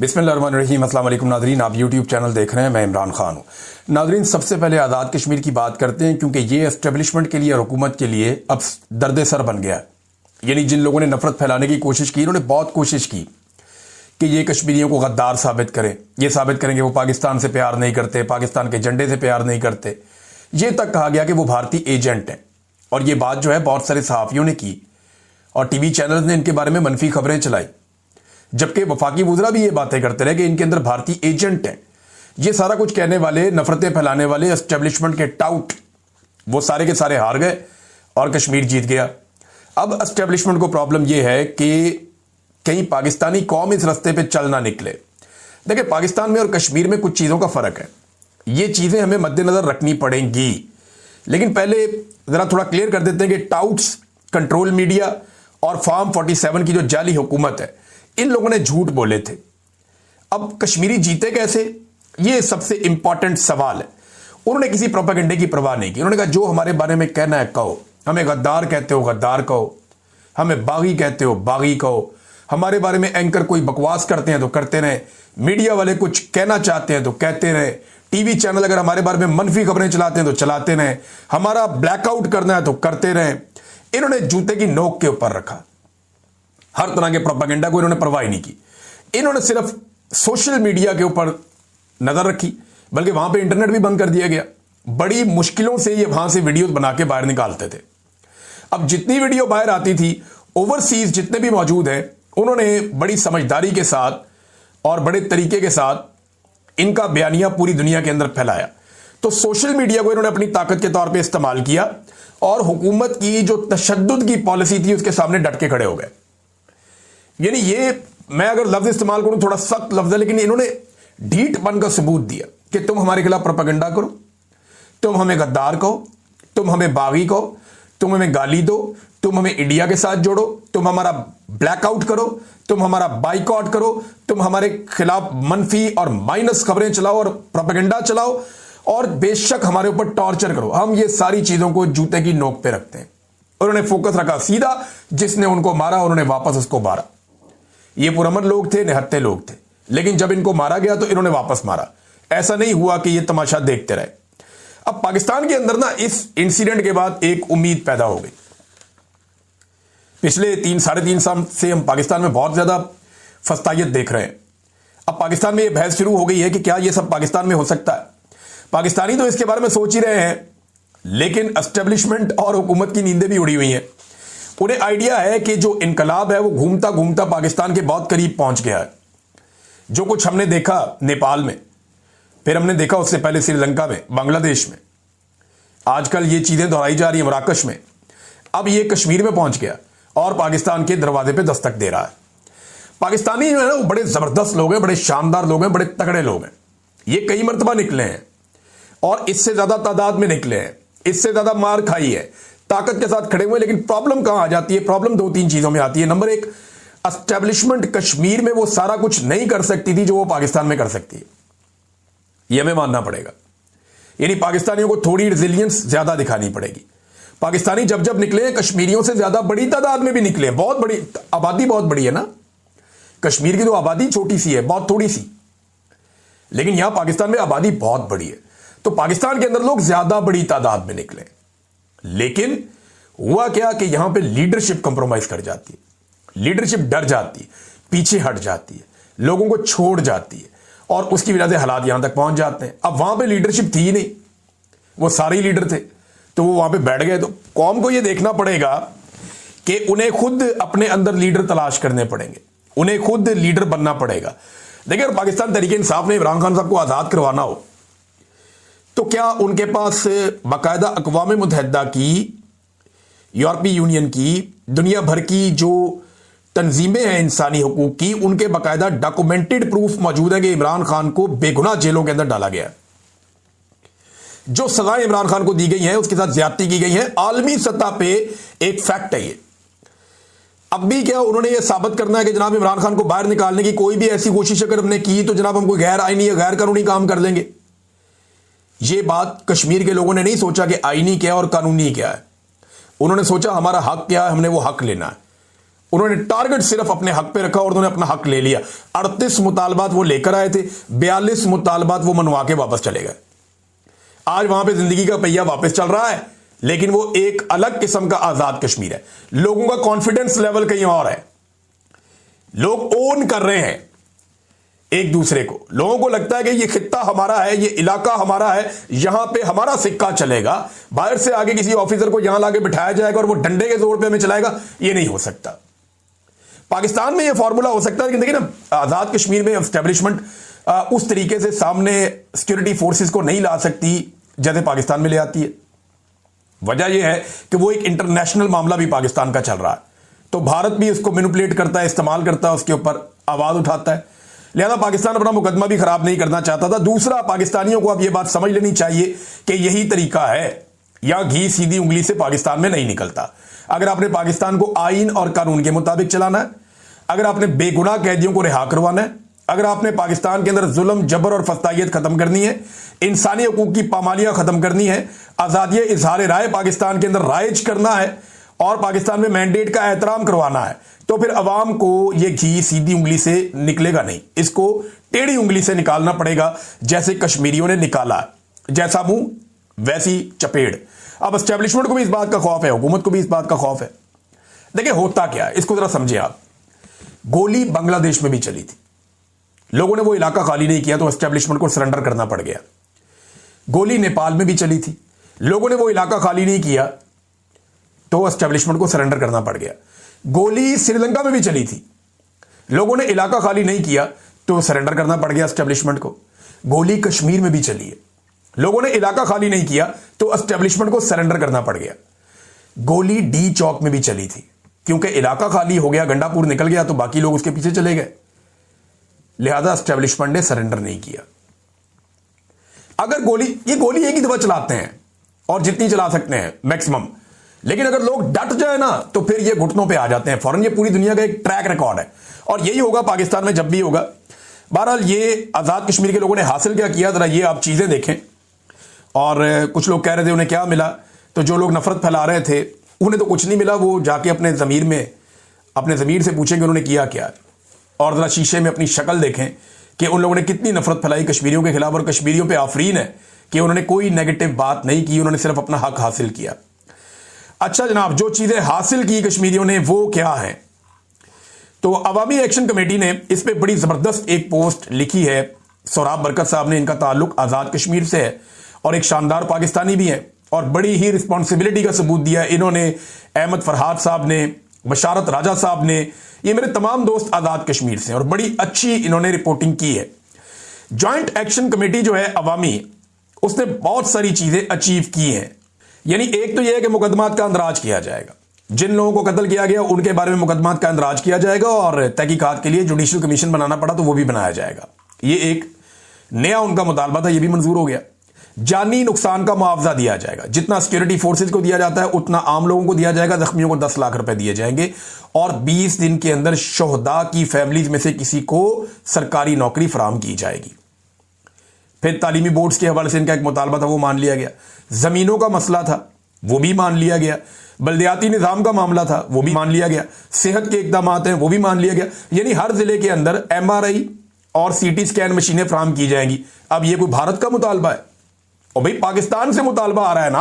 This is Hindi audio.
बिस्मिल्लाहिर्रहमानिर्रहीम। अस्सलाम वालेकुम नादरीन, आप यूट्यूब चैनल देख रहे हैं, मैं इमरान खान हूँ। नादरीन, सबसे पहले आज़ाद कश्मीर की बात करते हैं क्योंकि ये एस्टेब्लिशमेंट के लिए और हुकूमत के लिए अब दर्द सर बन गया। यानी जिन लोगों ने नफरत फैलाने की कोशिश की, उन्होंने बहुत कोशिश की कि ये कश्मीरियों को गद्दार साबित करें, ये साबित करेंगे वो पाकिस्तान से प्यार नहीं करते, पाकिस्तान के झंडे से प्यार नहीं करते। ये तक कहा गया कि वो भारतीय एजेंट हैं। और ये बात जो है बहुत सारे सहाफ़ियों ने की और टीवी चैनल्स ने इनके बारे में मनफी खबरें चलाई, जबकि वफाकी वुज़रा भी ये बातें करते रहे कि इनके अंदर भारतीय एजेंट हैं। ये सारा कुछ कहने वाले, नफरतें फैलाने वाले एस्टेब्लिशमेंट के टाउट, वो सारे के सारे हार गए और कश्मीर जीत गया। अब एस्टेब्लिशमेंट को प्रॉब्लम यह है कि कहीं पाकिस्तानी कौम इस रास्ते पे चल ना निकले। देखिए, पाकिस्तान में और कश्मीर में कुछ चीज़ों का फ़र्क है, ये चीज़ें हमें मद्देनज़र रखनी पड़ेंगी। लेकिन पहले ज़रा थोड़ा क्लियर कर देते हैं कि टाउट्स, कंट्रोल मीडिया और फॉर्म 47 की जो जाली हुकूमत है, इन लोगों ने झूठ बोले थे। अब कश्मीरी जीते कैसे, ये सबसे इंपॉर्टेंट सवाल है। उन्होंने किसी प्रोपेगेंडे की परवाह नहीं की। उन्होंने कहा जो हमारे बारे में कहना है कहो, हमें गद्दार कहते हो गद्दार कहो, हमें बागी कहते हो बागी कहो, हमारे बारे में एंकर कोई बकवास करते हैं तो करते रहे, मीडिया वाले कुछ कहना चाहते हैं तो कहते रहे, टीवी चैनल अगर हमारे बारे में मनफी खबरें चलाते हैं तो चलाते रहे, हमारा ब्लैकआउट करना है तो करते रहे। इन्होंने जूते की नोक के ऊपर रखा। हर तरह के प्रोपेगेंडा को इन्होंने परवाह नहीं की। इन्होंने सिर्फ सोशल मीडिया के ऊपर नजर रखी, बल्कि वहां पे इंटरनेट भी बंद कर दिया गया। बड़ी मुश्किलों से ये वहां से वीडियो बना के बाहर निकालते थे। अब जितनी वीडियो बाहर आती थी, ओवरसीज जितने भी मौजूद हैं, उन्होंने बड़ी समझदारी के साथ और बड़े तरीके के साथ इनका बयानिया पूरी दुनिया के अंदर फैलाया। तो सोशल मीडिया को इन्होंने अपनी ताकत के तौर पर इस्तेमाल किया और हुकूमत की जो तशद्दुद की पॉलिसी थी उसके सामने डट के खड़े हो गए। यानी ये, मैं अगर लफ्ज इस्तेमाल करूं थोड़ा सख्त लफ्ज है, लेकिन इन्होंने ढीठ बन का सबूत दिया कि तुम हमारे खिलाफ प्रोपेगेंडा करो, तुम हमें गद्दार कहो, तुम हमें बागी कहो, तुम हमें गाली दो, तुम हमें इंडिया के साथ जोड़ो, तुम हमारा ब्लैकआउट करो, तुम हमारा बाइकआउट करो, तुम हमारे खिलाफ मनफी और माइनस खबरें चलाओ और प्रोपेगेंडा चलाओ और बेशक हमारे ऊपर टॉर्चर करो। हम ये सारी चीजों को जूते की नोक पे रखते हैं। उन्होंने फोकस रखा सीधा, जिसने उनको मारा उन्होंने वापस उसको मारा। ये पुरअमन लोग थे, निहत्ते लोग थे, लेकिन जब इनको मारा गया तो इन्होंने वापस मारा। ऐसा नहीं हुआ कि ये तमाशा देखते रहे। अब पाकिस्तान के अंदर ना इस इंसिडेंट के बाद एक उम्मीद पैदा हो गई। पिछले 3-3.5 साल से हम पाकिस्तान में बहुत ज्यादा फस्तायत देख रहे हैं। अब पाकिस्तान में यह बहस शुरू हो गई है कि क्या यह सब पाकिस्तान में हो सकता है। पाकिस्तानी तो इसके बारे में सोच ही रहे हैं, लेकिन एस्टेब्लिशमेंट और हुकूमत की नींदें भी उड़ी हुई हैं। उन्हें आइडिया है कि जो इनकलाब है वो घूमता घूमता पाकिस्तान के बहुत करीब पहुंच गया है। जो कुछ हमने देखा नेपाल में, फिर हमने देखा उससे पहले श्रीलंका में, बांग्लादेश में, आजकल ये चीजें दोहराई जा रही है मराकश में, अब ये कश्मीर में पहुंच गया और पाकिस्तान के दरवाजे पे दस्तक दे रहा है। पाकिस्तानी जो है ना, वो बड़े जबरदस्त लोग हैं, बड़े शानदार लोग हैं, बड़े तगड़े लोग हैं। ये कई मरतबा निकले हैं और इससे ज्यादा तादाद में निकले हैं, इससे ज्यादा मार खाई है, ताकत के साथ खड़े हुए। लेकिन प्रॉब्लम कहां आ जाती है? प्रॉब्लम 2-3 चीजों में आती है। नंबर 1, एस्टेब्लिशमेंट कश्मीर में वो सारा कुछ नहीं कर सकती थी जो वो पाकिस्तान में कर सकती है। यह हमें मानना पड़ेगा। यानी पाकिस्तानियों को थोड़ी रिजिलियंस ज्यादा दिखानी पड़ेगी। पाकिस्तानी जब जब निकले हैं, कश्मीरियों से ज्यादा बड़ी तादाद में भी निकले। बहुत बड़ी आबादी, बहुत बड़ी है ना। कश्मीर की तो आबादी छोटी सी है, बहुत थोड़ी सी, लेकिन यहां पाकिस्तान में आबादी बहुत बड़ी है। तो पाकिस्तान के अंदर लोग ज्यादा बड़ी तादाद में निकले। लेकिन हुआ क्या कि यहां पे लीडरशिप कंप्रोमाइज कर जाती है, लीडरशिप डर जाती है, पीछे हट जाती है, लोगों को छोड़ जाती है और उसकी वजह से हालात यहां तक पहुंच जाते हैं। अब वहां पे लीडरशिप थी ही नहीं, वो सारे ही लीडर थे, तो वो वहां पे बैठ गए। तो कौम को यह देखना पड़ेगा कि उन्हें खुद अपने अंदर लीडर तलाश करने पड़ेंगे, उन्हें खुद लीडर बनना पड़ेगा। देखिए, अगर पाकिस्तान तहरीक इंसाफ ने इमरान खान साहब को आजाद करवाना हो तो क्या उनके पास बाकायदा अक़वाम मुत्तहिदा की, यूरोपीय यूनियन की, दुनिया भर की जो तंजीमें हैं इंसानी हुकूक की, उनके बाकायदा डॉक्यूमेंटेड प्रूफ मौजूद है कि इमरान खान को बेगुनाह जेलों के अंदर डाला गया है। जो सजाएं इमरान खान को दी गई हैं, उसके साथ ज्यादती की गई है, आलमी सतह पे एक फैक्ट है ये। अब भी क्या उन्होंने ये साबित करना है कि जनाब इमरान खान को बाहर निकालने की कोई भी ऐसी कोशिश अगर हमने की तो जनाब हम कोई गैर आईनी या गैर कानूनी काम कर लेंगे। ये बात कश्मीर के लोगों ने नहीं सोचा कि आईनी क्या और कानूनी क्या है। उन्होंने सोचा हमारा हक क्या है, हमने वो हक लेना है। उन्होंने टारगेट सिर्फ अपने हक पे रखा और उन्होंने अपना हक ले लिया। 38 मुतालबात वो लेकर आए थे, 42 मुतालबात वो मनवा के वापस चले गए। आज वहां पे जिंदगी का पहिया वापस चल रहा है, लेकिन वो एक अलग किस्म का आजाद कश्मीर है। लोगों का कॉन्फिडेंस लेवल कहीं और है। लोग ओन कर रहे हैं एक दूसरे को। लोगों को लगता है कि ये खित्ता हमारा है, ये इलाका हमारा है, यहां पे हमारा सिक्का चलेगा। बाहर से आगे किसी ऑफिसर को यहां लाके बिठाया जाएगा और वो डंडे के जोर पे हमें चलाएगा, ये नहीं हो सकता। पाकिस्तान में ये फॉर्मूला हो सकता है, लेकिन देखिए ना, आजाद कश्मीर में एस्टेब्लिशमेंट उस तरीके से सामने सिक्योरिटी फोर्सेस को नहीं ला सकती जैसे पाकिस्तान में ले आती है। वजह यह है कि वो एक इंटरनेशनल मामला भी पाकिस्तान का चल रहा है, तो भारत भी उसको मैनिपुलेट करता है, इस्तेमाल करता है, उसके ऊपर आवाज उठाता है। लिहाजा पाकिस्तान अपना मुकदमा भी खराब नहीं करना चाहता था। दूसरा, पाकिस्तानियों को अब यह बात समझ लेनी चाहिए कि यही तरीका है, या घी सीधी उंगली से पाकिस्तान में नहीं निकलता। अगर आपने पाकिस्तान को आईन और कानून के मुताबिक चलाना है, अगर आपने बेगुनाह कैदियों को रिहा करवाना है, अगर आपने पाकिस्तान के अंदर जुल्म, जबर और फस्तायत खत्म करनी है, इंसानी हकूक की पामालियां खत्म करनी है, आजादी इजहार राय पाकिस्तान के अंदर राइज करना है और पाकिस्तान में मैंडेट का एहतराम करवाना है, तो फिर अवाम को यह घी सीधी उंगली से निकलेगा नहीं, इसको टेढ़ी उंगली से निकालना पड़ेगा, जैसे कश्मीरियों ने निकाला। जैसा मुंह वैसी चपेड़। अब एस्टेब्लिशमेंट को भी इस बात का खौफ है, हुकूमत को भी इस बात का खौफ है। देखिए होता क्या है, इसको जरा समझे आप। गोली बांग्लादेश में भी चली थी, लोगों ने वो इलाका खाली नहीं किया तो एस्टेब्लिशमेंट को सरेंडर करना पड़ गया। गोली नेपाल में भी चली थी, लोगों ने वो इलाका खाली नहीं किया तो एस्टेब्लिशमेंट को सरेंडर करना पड़ गया। गोली श्रीलंका में भी चली थी, लोगों ने इलाका खाली नहीं किया तो सरेंडर करना पड़ गया एस्टेब्लिशमेंट को। गोली कश्मीर में भी चली है, लोगों ने इलाका खाली नहीं किया तो एस्टेब्लिशमेंट को सरेंडर करना पड़ गया। गोली डी चौक में भी चली थी, क्योंकि इलाका खाली हो गया, गंडापुर निकल गया तो बाकी लोग उसके पीछे चले गए, लिहाजा एस्टेब्लिशमेंट ने सरेंडर नहीं किया। अगर ये गोली एक ही दफा चलाते हैं और जितनी चला सकते हैं मैक्सिमम, लेकिन अगर लोग डट जाए ना तो फिर ये घुटनों पे आ जाते हैं फौरन। ये पूरी दुनिया का एक ट्रैक रिकॉर्ड है और यही होगा पाकिस्तान में जब भी होगा। बहरहाल ये आजाद कश्मीर के लोगों ने हासिल क्या किया, जरा ये आप चीजें देखें। और कुछ लोग कह रहे थे उन्हें क्या मिला, तो जो लोग नफरत फैला रहे थे उन्हें तो कुछ नहीं मिला, वो जाके अपने ज़मीर से पूछेंगे उन्होंने किया क्या, और जरा शीशे में अपनी शक्ल देखें कि उन लोगों ने कितनी नफरत फैलाई कश्मीरियों के खिलाफ। और कश्मीरियों पे आफरीन है कि उन्होंने कोई नेगेटिव बात नहीं की, उन्होंने सिर्फ अपना हक हासिल किया। अच्छा जनाब, जो चीजें हासिल की कश्मीरियों ने वो क्या है, तो अवामी एक्शन कमेटी ने इस पे बड़ी जबरदस्त एक पोस्ट लिखी है। सोराब बरकत साहब ने, इनका ताल्लुक आजाद कश्मीर से है और एक शानदार पाकिस्तानी भी है और बड़ी ही रिस्पॉन्सिबिलिटी का सबूत दिया इन्होंने। अहमद फरहाद साहब ने, बशारत राजा साहब ने, ये मेरे तमाम दोस्त आजाद कश्मीर से, और बड़ी अच्छी इन्होंने रिपोर्टिंग की है। ज्वाइंट एक्शन कमेटी जो है अवामी, उसने बहुत सारी चीजें अचीव की हैं। यानी एक तो यह है कि मुकदमात का अंदराज किया जाएगा, जिन लोगों को कत्ल किया गया उनके बारे में मुकदमात का अंदराज किया जाएगा, और तहकीकात के लिए जुडिशियल कमीशन बनाना पड़ा तो वो भी बनाया जाएगा। ये एक नया उनका मुतालबा था, ये भी मंजूर हो गया। जानी नुकसान का मुआवजा दिया जाएगा, जितना सिक्योरिटी फोर्सेज को दिया जाता है उतना आम लोगों को दिया जाएगा। जख्मियों को 10 लाख रुपए दिए जाएंगे और 20 दिन के अंदर शोहदा की फैमिलीज में से किसी को सरकारी नौकरी फराम की जाएगी। फिर तालीमी बोर्ड्स के हवाले से इनका एक मुतालबा था, वो मान लिया गया। जमीनों का मसला था, वो भी मान लिया गया। बल्दियाती निजाम का मामला था, वो भी मान लिया गया। सेहत के इकदाम हैं, वो भी मान लिया गया। यानी हर जिले के अंदर MRI और CT स्कैन मशीनें फराम की जाएंगी। अब ये कोई भारत का मुतालबा है, और भाई पाकिस्तान से मुतालबा आ रहा है ना,